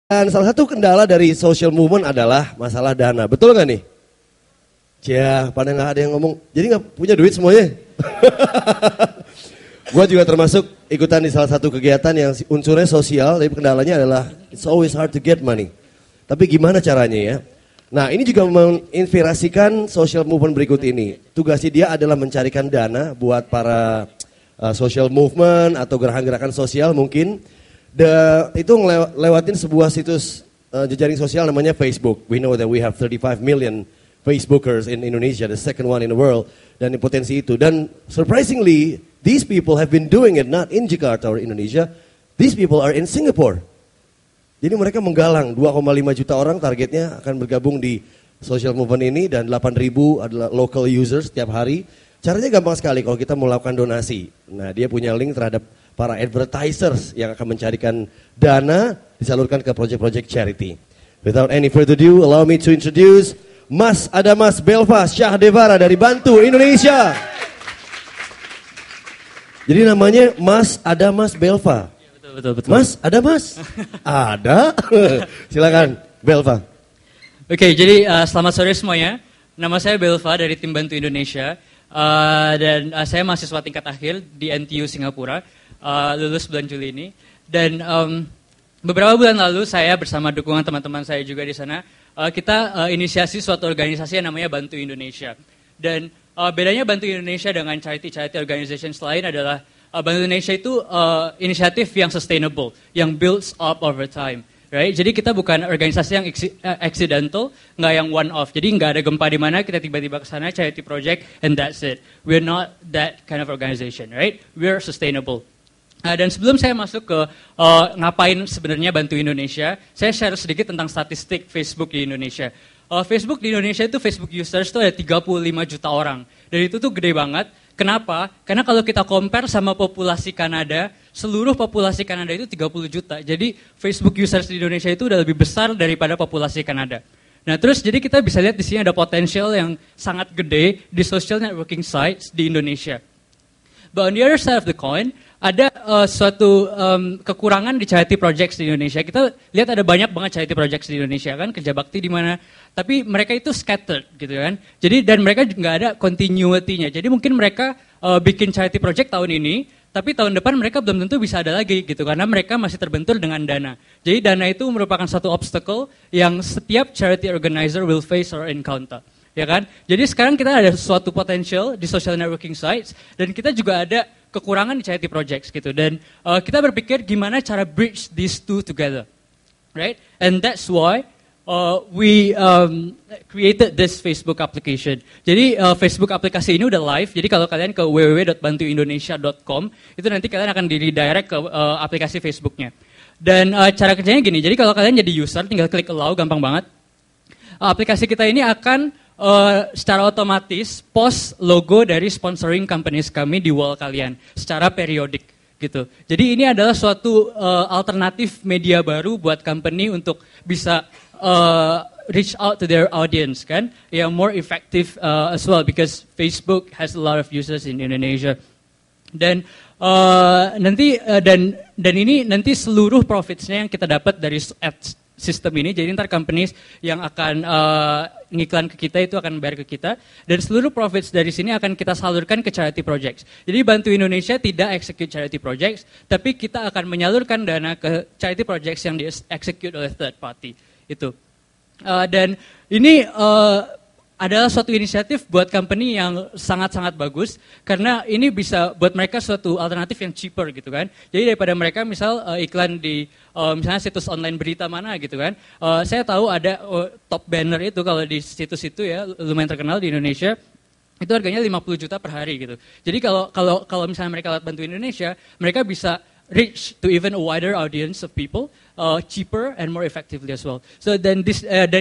Dan salah satu kendala dari social movement adalah masalah dana. Betul nggak nih? Ya, pada nggak ada yang ngomong. Jadi nggak punya duit semuanya. Gue juga termasuk ikutan di salah satu kegiatan yang unsurnya sosial, tapi kendalanya adalah it's always hard to get money. Tapi gimana caranya ya? Nah, ini juga menginspirasikan social movement berikut ini. Tugasnya dia adalah mencarikan dana buat para social movement atau gerakan-gerakan sosial mungkin. Itu ngelewatin sebuah situs jejaring sosial namanya Facebook. We know that we have 35 million Facebookers in Indonesia, the second one in the world. Dan potensi itu. Dan surprisingly, these people have been doing it not in Jakarta or Indonesia. These people are in Singapore. Jadi mereka menggalang 2,5 juta orang targetnya akan bergabung di social movement ini dan 8.000 adalah local users setiap hari. Caranya gampang sekali kalau kita mau melakukan donasi. Nah, dia punya link terhadap para advertisers yang akan mencarikan dana disalurkan ke project-project charity. Without any further ado, allow me to introduce Mas Adamas Belva Syahdevara dari Bantu Indonesia. Jadi namanya Mas Adamas Belva. Betul. Mas, ada mas? Ada. Silakan, Belva. Oke, jadi selamat sore semuanya. Nama saya Belva dari tim Bantu Indonesia. Dan saya mahasiswa tingkat akhir di NTU Singapura. Lulus bulan Juli ini. Dan beberapa bulan lalu saya bersama dukungan teman-teman saya juga di sana. Kita inisiasi suatu organisasi yang namanya Bantu Indonesia. Dan bedanya Bantu Indonesia dengan charity organizations lain adalah Bantu Indonesia itu inisiatif yang sustainable, yang builds up over time, right? Jadi kita bukan organisasi yang accidental, nggak yang one off. Jadi nggak ada gempa di mana kita tiba-tiba ke sana charity project and that's it. We're not that kind of organization, right? We're sustainable. Dan sebelum saya masuk ke ngapain sebenarnya Bantu Indonesia, saya share sedikit tentang statistik Facebook di Indonesia. Facebook di Indonesia itu Facebook users itu ada 35 juta orang. Dan itu tuh gede banget. Kenapa? Karena kalau kita compare sama populasi Kanada, seluruh populasi Kanada itu 30 juta. Jadi Facebook users di Indonesia itu udah lebih besar daripada populasi Kanada. Nah terus jadi kita bisa lihat di sini ada potensial yang sangat gede di social networking sites di Indonesia. But on the other side of the coin, ada suatu kekurangan di charity projects di Indonesia. Kita lihat ada banyak banget charity projects di Indonesia kan, kerja bakti di mana. Tapi mereka itu scattered gitu kan. Jadi dan mereka nggak ada continuity-nya. Jadi mungkin mereka bikin charity project tahun ini, tapi tahun depan mereka belum tentu bisa ada lagi gitu karena mereka masih terbentur dengan dana. Jadi dana itu merupakan satu obstacle yang setiap charity organizer will face or encounter. Ya kan? Jadi sekarang kita ada suatu potential di social networking sites dan kita juga ada kekurangan di charity projects gitu. Dan kita berpikir gimana cara bridge these two together. Right? And that's why we created this Facebook application. Jadi Facebook aplikasi ini udah live. Jadi kalau kalian ke www.bantuindonesia.com itu nanti kalian akan di-redirect ke aplikasi Facebooknya. Dan cara kerjanya gini. Jadi kalau kalian jadi user tinggal klik allow, gampang banget. Aplikasi kita ini akan secara otomatis post logo dari sponsoring companies kami di wall kalian secara periodik gitu. Jadi ini adalah suatu alternatif media baru buat company untuk bisa reach out to their audience kan, yang more effective as well because Facebook has a lot of users in Indonesia. Dan ini nanti seluruh profitsnya yang kita dapat dari ads sistem ini, jadi ntar companies yang akan ngiklan ke kita itu akan bayar ke kita dan seluruh profits dari sini akan kita salurkan ke charity projects. Jadi Bantu Indonesia tidak execute charity projects, tapi kita akan menyalurkan dana ke charity projects yang di-execute oleh third party itu. Dan ini adalah suatu inisiatif buat company yang sangat-sangat bagus karena ini bisa buat mereka suatu alternatif yang cheaper gitu kan. Jadi daripada mereka misal iklan di misalnya situs online berita mana gitu kan. Saya tahu ada top banner itu kalau di situs itu ya lumayan terkenal di Indonesia. Itu harganya 50 juta per hari gitu. Jadi kalau misalnya mereka lewat Bantu Indonesia, mereka bisa reach to even a wider audience of people, cheaper and more effectively as well. So dan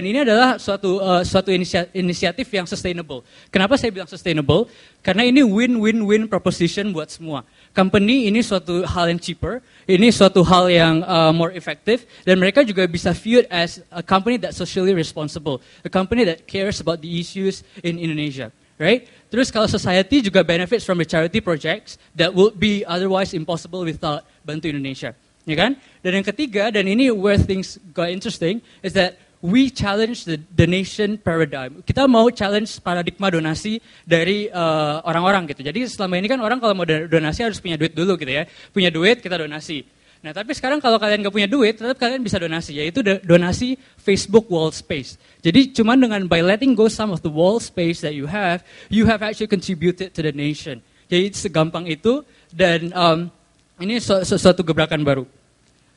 ini adalah suatu inisiatif yang sustainable. Kenapa saya bilang sustainable? Karena ini win-win-win proposition buat semua. Company ini suatu hal yang cheaper, ini suatu hal yang more effective, dan mereka juga bisa viewed as a company that's socially responsible, a company that cares about the issues in Indonesia. Right? Terus kalau society juga benefits from the charity projects that would be otherwise impossible without Bantu Indonesia. ya kan? Dan yang ketiga, dan ini where things got interesting, is that we challenge the donation paradigm. Kita mau challenge paradigma donasi dari orang-orang gitu. Jadi selama ini kan orang kalau mau donasi harus punya duit dulu gitu ya. Punya duit kita donasi. Nah tapi sekarang kalau kalian nggak punya duit, tetap kalian bisa donasi. Yaitu donasi Facebook wall space. Jadi cuman dengan by letting go some of the wall space that you have actually contributed to the nation. Jadi segampang itu dan ini suatu gebrakan baru.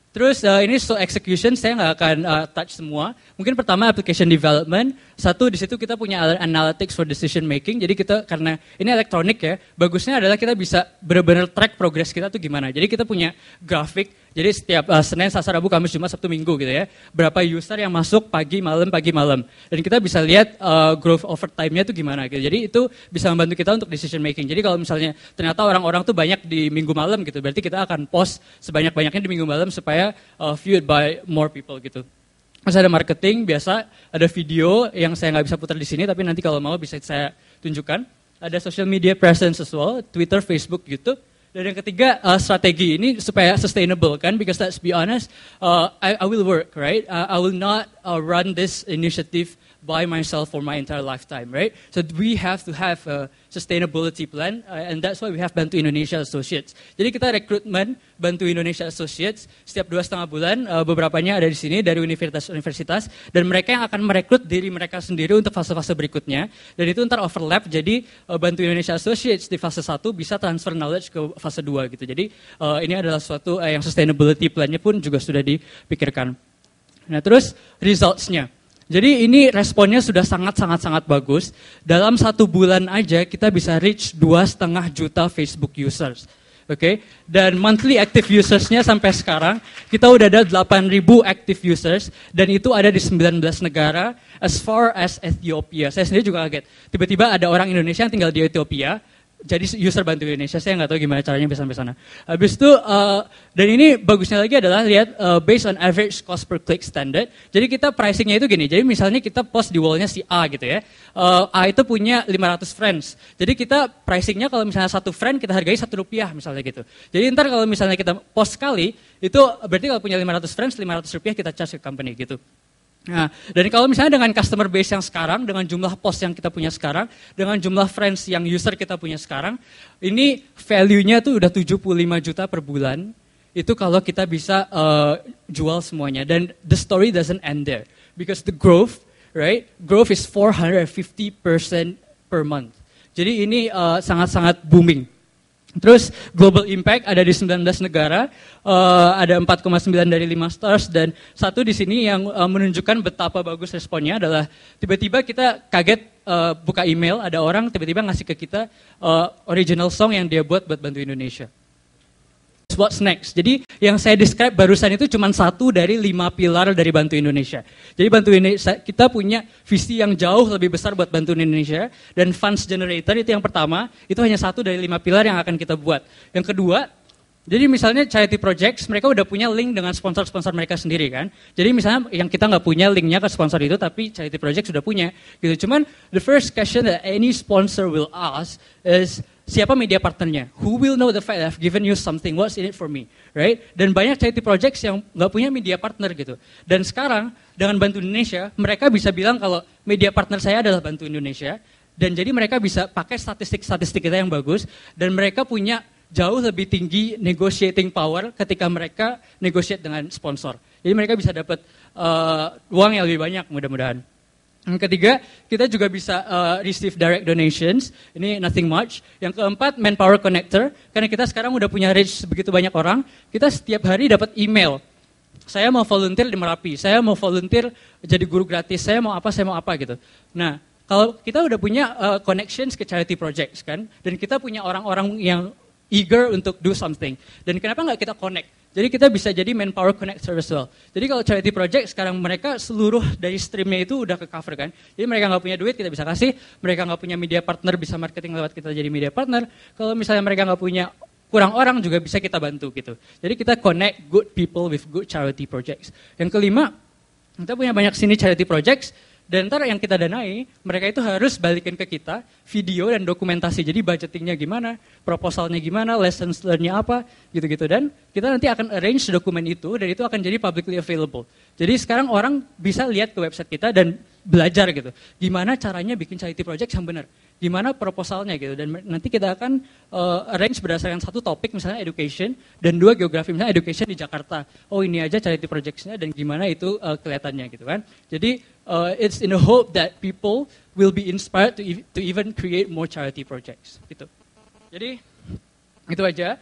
Terus ini execution, saya nggak akan touch semua. Mungkin pertama application development. Satu di situ kita punya analytics for decision making. Jadi kita karena ini elektronik ya, bagusnya adalah kita bisa benar-benar track progress kita tuh gimana. Jadi kita punya grafik. Jadi setiap Senin, Selasa, Rabu, Kamis, Jumat, Sabtu, Minggu gitu ya. Berapa user yang masuk pagi, malam. Dan kita bisa lihat growth over time-nya tuh gimana gitu. Jadi itu bisa membantu kita untuk decision making. Jadi kalau misalnya ternyata orang-orang tuh banyak di minggu malam gitu, berarti kita akan post sebanyak-banyaknya di minggu malam supaya viewed by more people gitu. Terus ada marketing, biasa ada video yang saya nggak bisa putar di sini, tapi nanti kalau mau bisa saya tunjukkan. Ada social media presence as well, Twitter, Facebook, YouTube. Dan yang ketiga strategi ini supaya sustainable kan, because let's be honest, I will work, right? I will not run this initiative by myself for my entire lifetime, right? So we have to have a sustainability plan, and that's why we have Bantu Indonesia Associates. Jadi kita rekrutmen Bantu Indonesia Associates setiap 2,5 bulan, beberapanya ada di sini dari universitas-universitas, dan mereka yang akan merekrut diri mereka sendiri untuk fase-fase berikutnya, dan itu ntar overlap, jadi Bantu Indonesia Associates di fase 1 bisa transfer knowledge ke fase 2 gitu. Jadi ini adalah suatu yang sustainability plan-nya pun juga sudah dipikirkan. Nah terus results-nya. Jadi ini responnya sudah sangat bagus. Dalam 1 bulan aja kita bisa reach 2,5 juta Facebook users. Oke, dan monthly active usersnya sampai sekarang kita udah ada 8.000 active users dan itu ada di 19 negara as far as Ethiopia. Saya sendiri juga kaget. Tiba-tiba ada orang Indonesia yang tinggal di Ethiopia. Jadi user Bantu Indonesia, saya nggak tahu gimana caranya bisa sampai sana. Habis itu, dan ini bagusnya lagi adalah lihat based on average cost per click standard. Jadi kita pricingnya itu gini, jadi misalnya kita post di wallnya si A gitu ya. A itu punya 500 friends. Jadi kita pricingnya kalau misalnya 1 friend kita hargai Rp1 misalnya gitu. Jadi ntar kalau misalnya kita post sekali, itu berarti kalau punya 500 friends, Rp500 kita charge ke company gitu. Nah, dan kalau misalnya dengan customer base yang sekarang, dengan jumlah post yang kita punya sekarang, dengan jumlah friends yang user kita punya sekarang, ini value-nya tuh udah 75 juta per bulan, itu kalau kita bisa jual semuanya. Dan the story doesn't end there, because the growth, right, growth is 450% per month. Jadi ini sangat-sangat booming. Terus global impact ada di 19 negara, ada 4,9 dari 5 stars, dan satu di sini yang menunjukkan betapa bagus responnya adalah tiba-tiba kita kaget buka email, ada orang tiba-tiba ngasih ke kita original song yang dia buat Bantu Indonesia. What's next? Jadi yang saya describe barusan itu cuma 1 dari 5 pilar dari Bantu Indonesia. Jadi Bantu Indonesia, kita punya visi yang jauh lebih besar buat Bantu Indonesia, dan funds generator itu yang pertama, itu hanya 1 dari 5 pilar yang akan kita buat. Yang kedua, jadi misalnya charity projects, mereka udah punya link dengan sponsor-sponsor mereka sendiri kan. Jadi misalnya yang kita nggak punya linknya ke sponsor itu, tapi charity project sudah punya. Gitu. Cuman the first question that any sponsor will ask is, siapa media partnernya? Who will know the fact that I've given you something? What's in it for me? Right? Dan banyak charity projects yang nggak punya media partner gitu. Dan sekarang dengan Bantu Indonesia, mereka bisa bilang kalau media partner saya adalah Bantu Indonesia. Dan jadi mereka bisa pakai statistik-statistik kita yang bagus. Dan mereka punya jauh lebih tinggi negotiating power ketika mereka negotiate dengan sponsor. Jadi mereka bisa dapat uang yang lebih banyak mudah-mudahan. Yang ketiga, kita juga bisa receive direct donations. Ini nothing much. Yang keempat, manpower connector. Karena kita sekarang udah punya reach begitu banyak orang, kita setiap hari dapat email. Saya mau volunteer di Merapi, saya mau volunteer jadi guru gratis, saya mau apa gitu. Nah, kalau kita udah punya connections ke charity projects kan, dan kita punya orang-orang yang eager untuk do something. Dan kenapa nggak kita connect? Jadi kita bisa jadi manpower connector as well. Jadi kalau charity project sekarang mereka seluruh dari streamnya itu udah ke cover kan. Jadi mereka nggak punya duit kita bisa kasih. Mereka nggak punya media partner bisa marketing lewat kita jadi media partner. Kalau misalnya mereka nggak punya kurang orang juga bisa kita bantu gitu. Jadi kita connect good people with good charity projects. Yang kelima, kita punya banyak sini charity projects. Dan ntar yang kita danai, mereka itu harus balikin ke kita video dan dokumentasi. Jadi budgetingnya gimana, proposalnya gimana, lessons learn-nya apa, gitu-gitu. Dan kita nanti akan arrange dokumen itu dan itu akan jadi publicly available. Jadi sekarang orang bisa lihat ke website kita dan belajar gitu. Gimana caranya bikin charity project yang benar. Gimana proposalnya gitu. Dan nanti kita akan arrange berdasarkan satu topik misalnya education dan 2 geografi misalnya education di Jakarta. Oh ini aja charity projects-nya dan gimana itu kelihatannya gitu kan. Jadi it's in the hope that people will be inspired to even create more charity projects gitu. Jadi itu aja.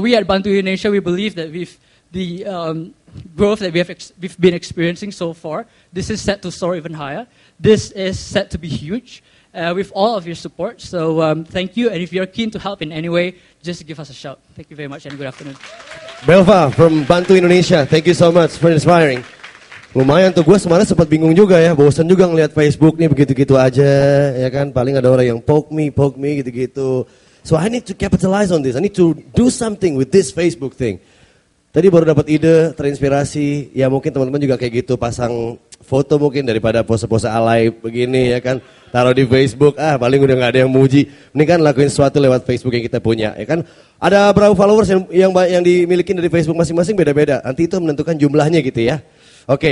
We at Bantu Indonesia we believe that with the growth that we've been experiencing so far, this is set to soar even higher. This is set to be huge. With all of your support. So thank you, and if you're keen to help in any way, just give us a shout. Thank you very much and good afternoon. Belva from Bantu Indonesia, thank you so much for inspiring. Lumayan tuh, gue kemarin sempat bingung juga ya, bosan juga ngeliat Facebook nih begitu-gitu aja, ya kan, paling ada orang yang poke me gitu-gitu. So I need to capitalize on this, I need to do something with this Facebook thing. Tadi baru dapat ide, terinspirasi, ya mungkin teman-teman juga kayak gitu, pasang foto mungkin daripada pose-pose alay begini ya kan, taruh di Facebook, paling udah gak ada yang muji, ini kan lakuin sesuatu lewat Facebook yang kita punya, ya kan. Ada berapa followers yang dimiliki dari Facebook masing-masing beda-beda, nanti itu menentukan jumlahnya gitu ya. Oke.